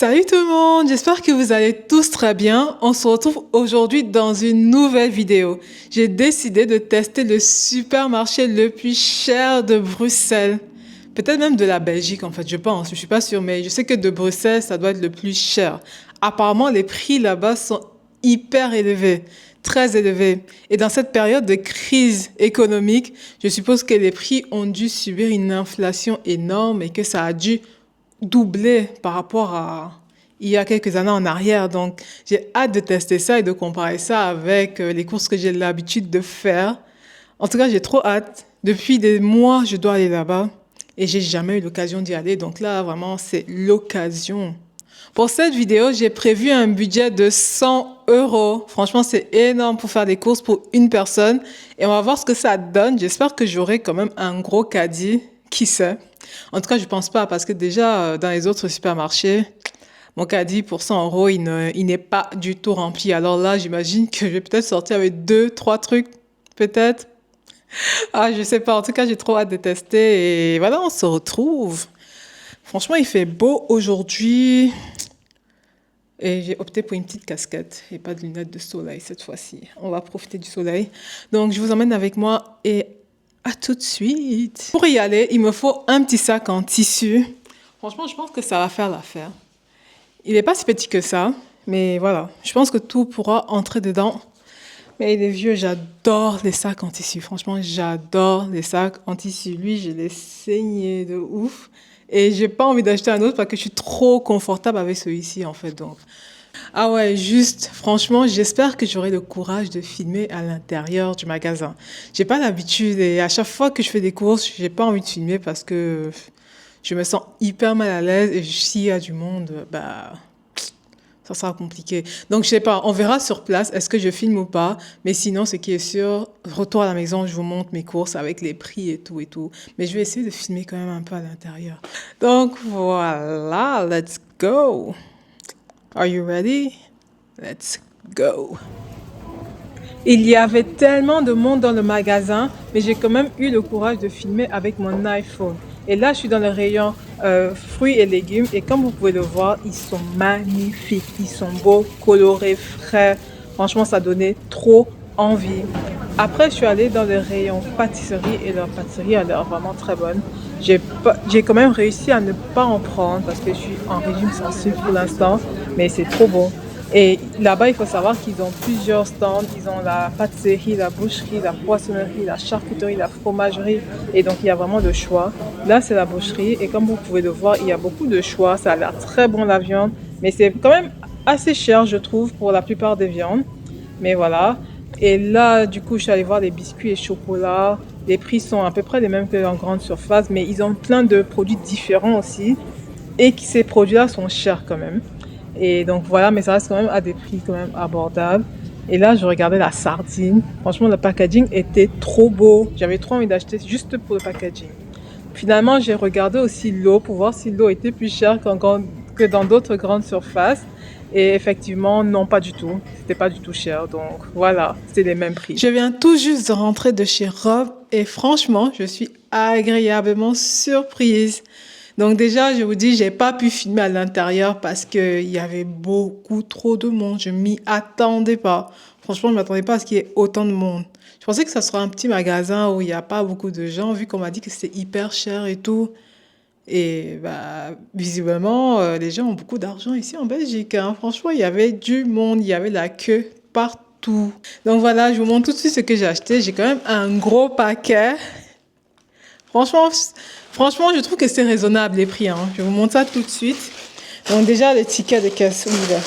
Salut tout le monde, j'espère que vous allez tous très bien. On se retrouve aujourd'hui dans une nouvelle vidéo. J'ai décidé de tester le supermarché le plus cher de Bruxelles. Peut-être même de la Belgique en fait, je pense. Je suis pas sûre, mais je sais que de Bruxelles, ça doit être le plus cher. Apparemment, les prix là-bas sont hyper élevés, très élevés. Et dans cette période de crise économique, je suppose que les prix ont dû subir une inflation énorme et que ça a dû doublé par rapport à il y a quelques années en arrière. Donc, j'ai hâte de tester ça et de comparer ça avec les courses que j'ai l'habitude de faire. En tout cas, j'ai trop hâte. Depuis des mois, je dois aller là-bas et j'ai jamais eu l'occasion d'y aller. Donc là, vraiment, c'est l'occasion. Pour cette vidéo, j'ai prévu un budget de 100 euros. Franchement, c'est énorme pour faire des courses pour une personne. Et on va voir ce que ça donne. J'espère que j'aurai quand même un gros caddie. Qui sait? En tout cas, je pense pas parce que déjà, dans les autres supermarchés, mon caddie pour 100 euros, il n'est pas du tout rempli. Alors là, j'imagine que je vais peut-être sortir avec 2, 3 trucs, peut-être. Ah, je sais pas. En tout cas, j'ai trop hâte de tester et voilà, on se retrouve. Franchement, il fait beau aujourd'hui. Et j'ai opté pour une petite casquette et pas de lunettes de soleil cette fois-ci. On va profiter du soleil. Donc, je vous emmène avec moi et à tout de suite. Pour y aller, il me faut un petit sac en tissu. Franchement, je pense que ça va faire l'affaire. Il n'est pas si petit que ça, mais voilà. Je pense que tout pourra entrer dedans. Mais il est vieux, j'adore les sacs en tissu. Franchement, j'adore les sacs en tissu. Lui, je l'ai saigné de ouf. Et j'ai pas envie d'acheter un autre parce que je suis trop confortable avec celui-ci, en fait. Donc, ah ouais, juste, franchement, j'espère que j'aurai le courage de filmer à l'intérieur du magasin. J'ai pas l'habitude et à chaque fois que je fais des courses, j'ai pas envie de filmer parce que je me sens hyper mal à l'aise et s'il y a du monde, bah, ça sera compliqué. Donc, je sais pas, on verra sur place, est-ce que je filme ou pas. Mais sinon, ce qui est sûr, retour à la maison, je vous montre mes courses avec les prix et tout et tout. Mais je vais essayer de filmer quand même un peu à l'intérieur. Donc, voilà, let's go. Are you ready? Let's go. Il y avait tellement de monde dans le magasin, mais j'ai quand même eu le courage de filmer avec mon iPhone. Et là, je suis dans le rayon fruits et légumes. Et comme vous pouvez le voir, ils sont magnifiques. Ils sont beaux, colorés, frais. Franchement, ça donnait trop envie. Après, je suis allée dans le rayon pâtisserie et leur pâtisserie a l'air vraiment très bonne. J'ai quand même réussi à ne pas en prendre parce que je suis en régime sans sucre pour l'instant, mais c'est trop bon. Et là-bas, il faut savoir qu'ils ont plusieurs stands. Ils ont la pâtisserie, la boucherie, la poissonnerie, la charcuterie, la fromagerie. Et donc, il y a vraiment le choix. Là, c'est la boucherie. Et comme vous pouvez le voir, il y a beaucoup de choix. Ça a l'air très bon, la viande. Mais c'est quand même assez cher, je trouve, pour la plupart des viandes. Mais voilà. Et là, du coup, je suis allée voir les biscuits et chocolats. Les prix sont à peu près les mêmes que en grande surface. Mais ils ont plein de produits différents aussi. Et ces produits-là sont chers quand même. Et donc voilà, mais ça reste quand même à des prix quand même abordables. Et là, je regardais la sardine. Franchement, le packaging était trop beau. J'avais trop envie d'acheter juste pour le packaging. Finalement, j'ai regardé aussi l'eau pour voir si l'eau était plus chère que dans d'autres grandes surfaces. Et effectivement, non, pas du tout. C'était pas du tout cher. Donc voilà, c'était les mêmes prix. Je viens tout juste de rentrer de chez Rob et franchement, je suis agréablement surprise. Donc déjà, je vous dis, j'ai pas pu filmer à l'intérieur parce qu'il y avait beaucoup trop de monde. Je m'y attendais pas. Franchement, je m'attendais pas à ce qu'il y ait autant de monde. Je pensais que ça serait un petit magasin où il n'y a pas beaucoup de gens, vu qu'on m'a dit que c'était hyper cher et tout. Et bah, visiblement, les gens ont beaucoup d'argent ici en Belgique, hein. Franchement, il y avait du monde, il y avait la queue partout. Donc voilà, je vous montre tout de suite ce que j'ai acheté. J'ai quand même un gros paquet. Franchement, franchement, je trouve que c'est raisonnable les prix, hein. Je vous montre ça tout de suite. Donc déjà, les tickets de caisse, où il est.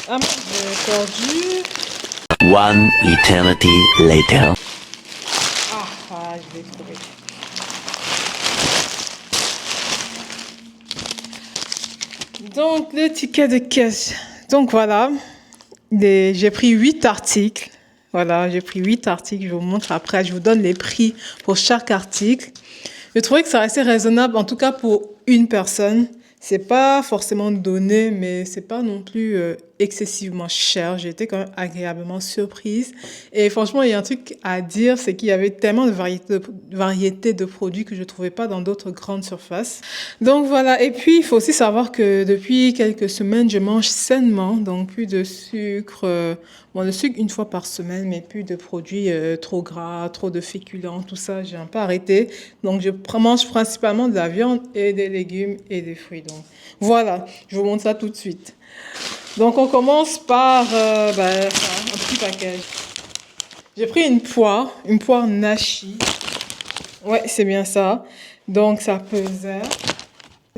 Ah, j'ai perdu. One eternity later. Je l'ai trouvé. Donc, le ticket de caisse. Donc voilà, j'ai pris 8 articles. Voilà, j'ai pris 8 articles. Je vous montre après. Je vous donne les prix pour chaque article. Je trouvais que ça restait raisonnable, en tout cas pour une personne. C'est pas forcément donné, mais c'est pas non plus excessivement cher. J'ai été quand même agréablement surprise. Et franchement, il y a un truc à dire, c'est qu'il y avait tellement de variétés de produits que je ne trouvais pas dans d'autres grandes surfaces. Donc voilà, et puis il faut aussi savoir que depuis quelques semaines, je mange sainement, donc plus de sucre, bon le sucre une fois par semaine, mais plus de produits trop gras, trop de féculents, tout ça, j'ai un peu arrêté. Donc je mange principalement de la viande et des légumes et des fruits. Donc voilà, je vous montre ça tout de suite. Donc on commence par un petit package. J'ai pris une poire Nashi. Ouais, c'est bien ça. Donc ça pesait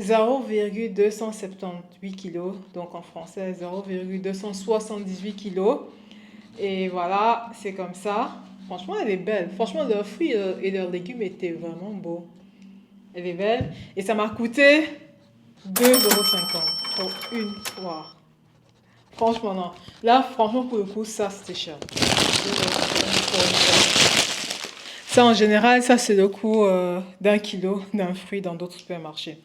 0,278 kg, donc en français 0,278 kg. Et voilà, c'est comme ça. Franchement, elle est belle. Franchement, leurs fruits et leurs légumes étaient vraiment beaux. Elle est belle. Et ça m'a coûté 2,50 € pour une poire. Franchement, non. Là, franchement, pour le coup, ça, c'était cher. Ça, en général, ça, c'est le coût d'un kilo d'un fruit dans d'autres supermarchés.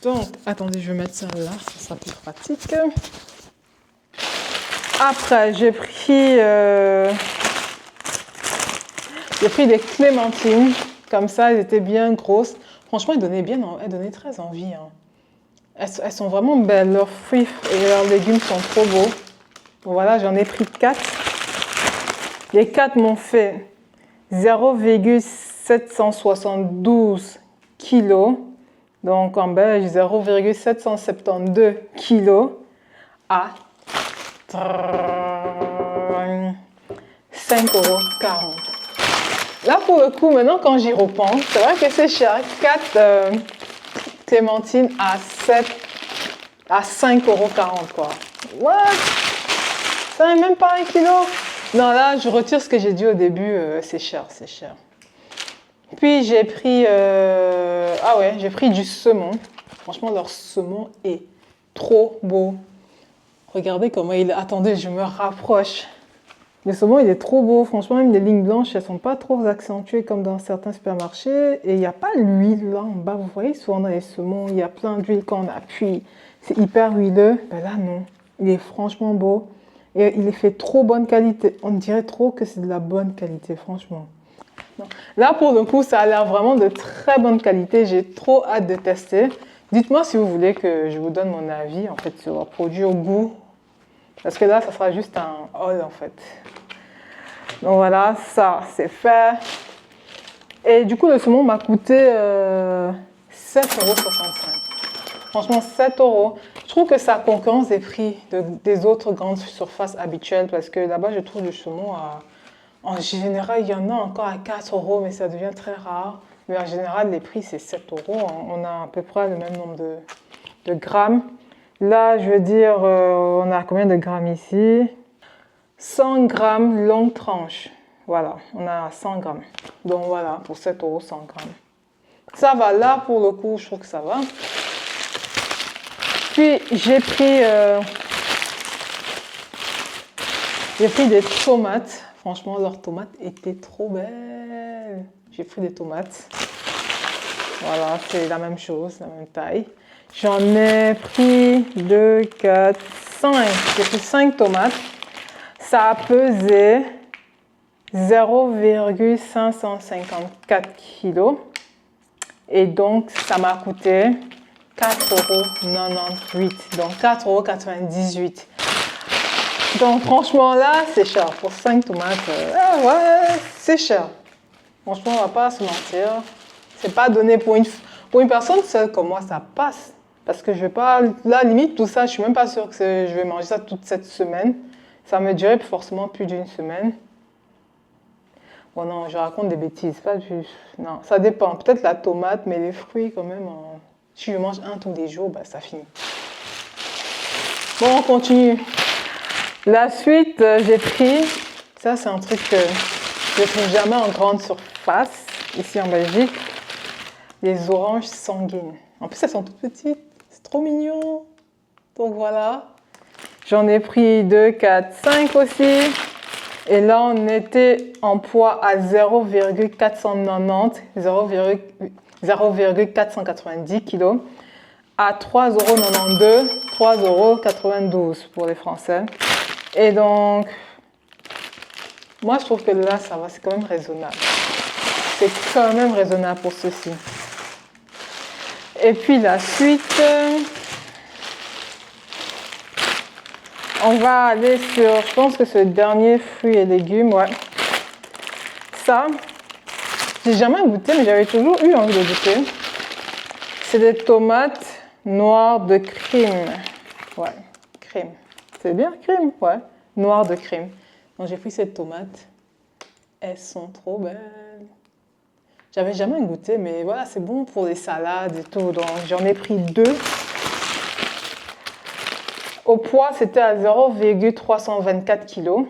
Donc, attendez, je vais mettre ça là, ça sera plus pratique. Après, j'ai pris des clémentines. Comme ça, elles étaient bien grosses. Franchement, elles donnaient très envie. Hein. Elles sont vraiment belles. Leurs fruits et leurs légumes sont trop beaux. Bon, voilà, j'en ai pris 4. Les 4 m'ont fait 0,772 kg. Donc en belge, 0,772 kg à 5,40 €. Là, pour le coup, maintenant, quand j'y repense, c'est vrai que c'est cher. 4 clémentines à 5,40 € quoi. What? Ça n'est même pas 1 kg. Non, là, je retire ce que j'ai dit au début. C'est cher, c'est cher. Puis, j'ai pris du saumon. Franchement, leur saumon est trop beau. Regardez comment il est. Attendez, je me rapproche. Le saumon, il est trop beau. Franchement, même les lignes blanches, elles ne sont pas trop accentuées comme dans certains supermarchés. Et il n'y a pas l'huile là en bas. Vous voyez, souvent dans les saumons, il y a plein d'huile quand on appuie. C'est hyper huileux. Ben là, non. Il est franchement beau. Et il est fait trop bonne qualité. On dirait trop que c'est de la bonne qualité, franchement. Non. Là, pour le coup, ça a l'air vraiment de très bonne qualité. J'ai trop hâte de tester. Dites-moi si vous voulez que je vous donne mon avis, en fait, sur le produit au goût. Parce que là, ça sera juste un haul, en fait. Donc voilà, ça, c'est fait. Et du coup, le saumon m'a coûté 7,65 €. Franchement, 7 €. Je trouve que ça concurrence des prix des autres grandes surfaces habituelles. Parce que là-bas, je trouve du saumon en général, il y en a encore à 4 €, mais ça devient très rare. Mais en général, les prix, c'est 7 €. On a à peu près le même nombre de grammes. Là, je veux dire, on a combien de grammes ici? 100 grammes longue tranche. Voilà, on a 100 grammes. Donc voilà, pour 7 €, 100 grammes. Ça va, là, pour le coup, je trouve que ça va. Puis, j'ai pris des tomates. Franchement, leurs tomates étaient trop belles. J'ai pris des tomates. Voilà, c'est la même chose, la même taille. J'en ai pris 2, 4, 5. J'ai pris 5 tomates. Ça a pesé 0,554 kg. Et donc, ça m'a coûté 4,98 €. Donc, 4,98 €. Donc, franchement, là, c'est cher. Pour 5 tomates, ouais, c'est cher. Franchement, on va pas se mentir. C'est pas donné pour une personne seule comme moi, ça passe. Parce que je vais pas... Là, limite, tout ça, je suis même pas sûre que je vais manger ça toute cette semaine. Ça me durait forcément plus d'une semaine. Bon, non, je raconte des bêtises. Pas plus... Non, ça dépend. Peut-être la tomate, mais les fruits, quand même, si je mange un tous les jours, bah, ça finit. Bon, on continue. La suite, j'ai pris... Ça, c'est un truc que je ne trouve jamais en grande surface, ici en Belgique. Les oranges sanguines. En plus, elles sont toutes petites. C'est trop mignon. Donc, voilà. J'en ai pris 2, 4, 5 aussi. Et là, on était en poids à 0,490, 0,490 kg à 3,92 €, 3,92 € pour les Français. Et donc, moi je trouve que là, ça va, c'est quand même raisonnable. C'est quand même raisonnable pour ceci. Et puis la suite, on va aller sur, je pense que ce dernier fruits et légumes, ouais. Ça, j'ai jamais goûté, mais j'avais toujours eu envie de goûter. C'est des tomates noires de crime. Ouais, crime. C'est bien crime, ouais. Noir de crime. Donc j'ai pris ces tomates. Elles sont trop belles. J'avais jamais goûté, mais voilà, c'est bon pour les salades et tout. Donc j'en ai pris 2. Au poids, c'était à 0,324 kg.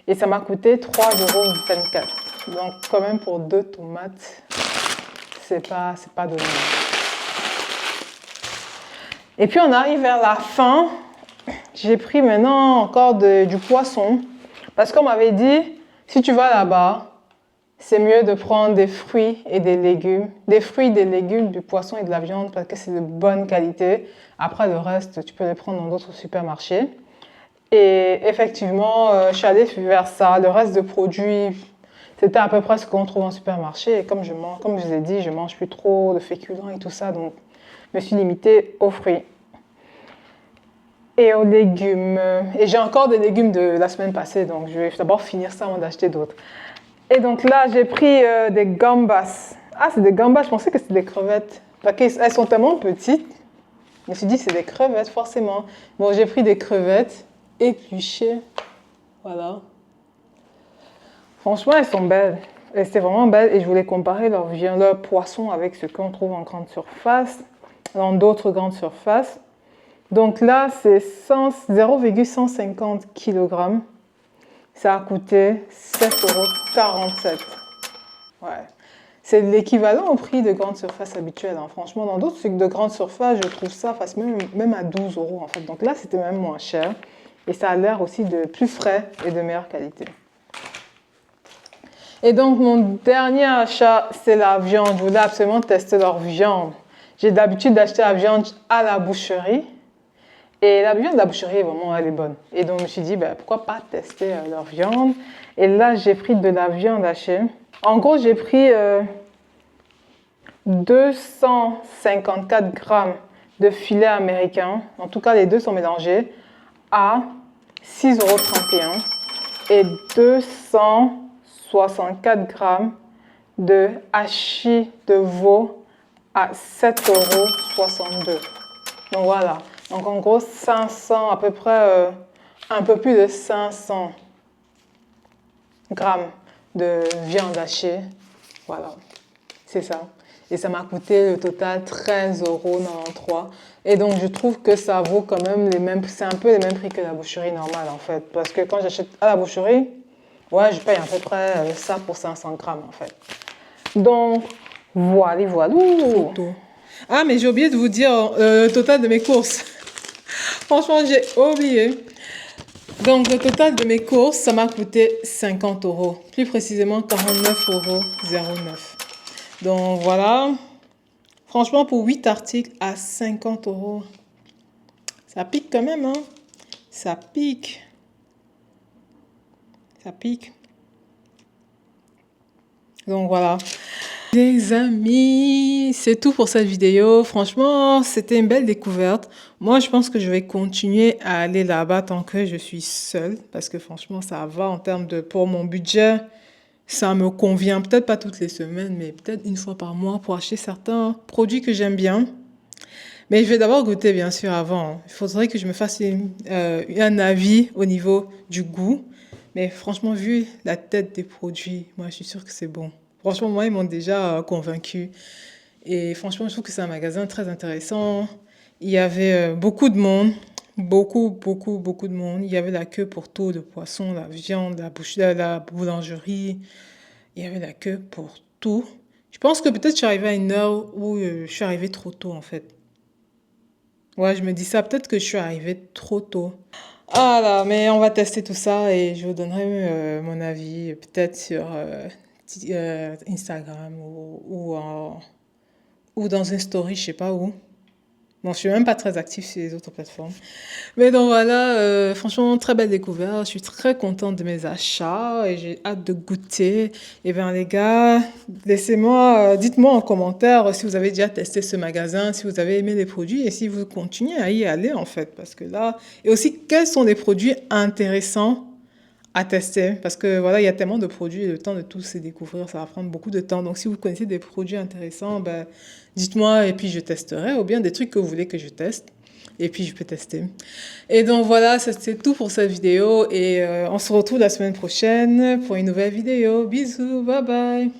Et ça m'a coûté 3,24 €. Donc quand même pour 2 tomates, c'est pas donné. Et puis on arrive vers la fin. J'ai pris maintenant encore du poisson. Parce qu'on m'avait dit, si tu vas là-bas, c'est mieux de prendre des fruits et des légumes. Des fruits, des légumes, du poisson et de la viande parce que c'est de bonne qualité. Après, le reste, tu peux les prendre dans d'autres supermarchés. Et effectivement, je suis allée vers ça. Le reste de produits, c'était à peu près ce qu'on trouve en supermarché. Et comme je vous ai dit, je ne mange plus trop de féculents et tout ça. Donc, je me suis limitée aux fruits et aux légumes. Et j'ai encore des légumes de la semaine passée. Donc, je vais d'abord finir ça avant d'acheter d'autres. Et donc là, j'ai pris des gambas. Ah, c'est des gambas. Je pensais que c'était des crevettes. Parce qu'elles sont tellement petites. Je me suis dit, c'est des crevettes, forcément. Bon, j'ai pris des crevettes épluchées. Voilà. Franchement, elles sont belles. Et c'était vraiment belle. Et je voulais comparer leur poisson avec ce qu'on trouve en grande surface, dans d'autres grandes surfaces. Donc là, c'est 0,150 kg. Ça a coûté 7,47 €. Ouais. C'est l'équivalent au prix de grande surface habituelle. Hein. Franchement, dans d'autres trucs de grande surface, je trouve ça face même à 12 € en fait. Donc là, c'était même moins cher. Et ça a l'air aussi de plus frais et de meilleure qualité. Et donc, mon dernier achat, c'est la viande. Je voulais absolument tester leur viande. J'ai d'habitude d'acheter la viande à la boucherie. Et la viande de la boucherie, vraiment, elle est bonne. Et donc, je me suis dit, ben, pourquoi pas tester leur viande. Et là, j'ai pris de la viande hachée. En gros, j'ai pris 254 grammes de filet américain. En tout cas, les deux sont mélangés à 6,31 € et 264 grammes de hachis de veau à 7,62 €. Donc voilà. Donc en gros, 500, à peu près un peu plus de 500 grammes de viande hachée. Voilà, c'est ça. Et ça m'a coûté le total 13,93 €. Et donc je trouve que ça vaut quand même c'est un peu les mêmes prix que la boucherie normale en fait. Parce que quand j'achète à la boucherie, ouais, je paye à peu près ça pour 500 grammes en fait. Donc voilà. Photo. Ah, mais j'ai oublié de vous dire le total de mes courses. Franchement, j'ai oublié. Donc, le total de mes courses, ça m'a coûté 50 €. Plus précisément, 49,09 €. Donc, voilà. Franchement, pour 8 articles à 50 €, ça pique quand même, hein. Ça pique. Ça pique. Donc, voilà. Les amis, c'est tout pour cette vidéo. Franchement, c'était une belle découverte. Moi, je pense que je vais continuer à aller là-bas tant que je suis seule. Parce que franchement, ça va en termes de... Pour mon budget, ça me convient. Peut-être pas toutes les semaines, mais peut-être une fois par mois pour acheter certains produits que j'aime bien. Mais je vais d'abord goûter, bien sûr, avant. Il faudrait que je me fasse un avis au niveau du goût. Mais franchement, vu la tête des produits, moi, je suis sûre que c'est bon. Franchement, moi, ils m'ont déjà convaincue. Et franchement, je trouve que c'est un magasin très intéressant. Il y avait beaucoup de monde. Beaucoup de monde. Il y avait la queue pour tout, le poisson, la viande, la boulangerie. Il y avait la queue pour tout. Je pense que peut-être je suis arrivée à une heure où je suis arrivée trop tôt, en fait. Ouais, je me dis ça. Peut-être que je suis arrivée trop tôt. Ah là, mais on va tester tout ça et je vous donnerai mon avis, peut-être sur... Instagram ou dans une story, je sais pas où. Bon, je suis même pas très active sur les autres plateformes. Mais donc voilà, franchement, très belle découverte. Je suis très contente de mes achats et j'ai hâte de goûter. Et bien les gars, laissez-moi, dites-moi en commentaire si vous avez déjà testé ce magasin, si vous avez aimé les produits et si vous continuez à y aller en fait. Parce que là, et aussi quels sont les produits intéressants à tester. Parce que voilà, il y a tellement de produits et le temps de tous les découvrir, ça va prendre beaucoup de temps. Donc si vous connaissez des produits intéressants, ben, dites-moi et puis je testerai. Ou bien des trucs que vous voulez que je teste. Et puis je peux tester. Et donc voilà, c'est tout pour cette vidéo. Et on se retrouve la semaine prochaine pour une nouvelle vidéo. Bisous, bye bye.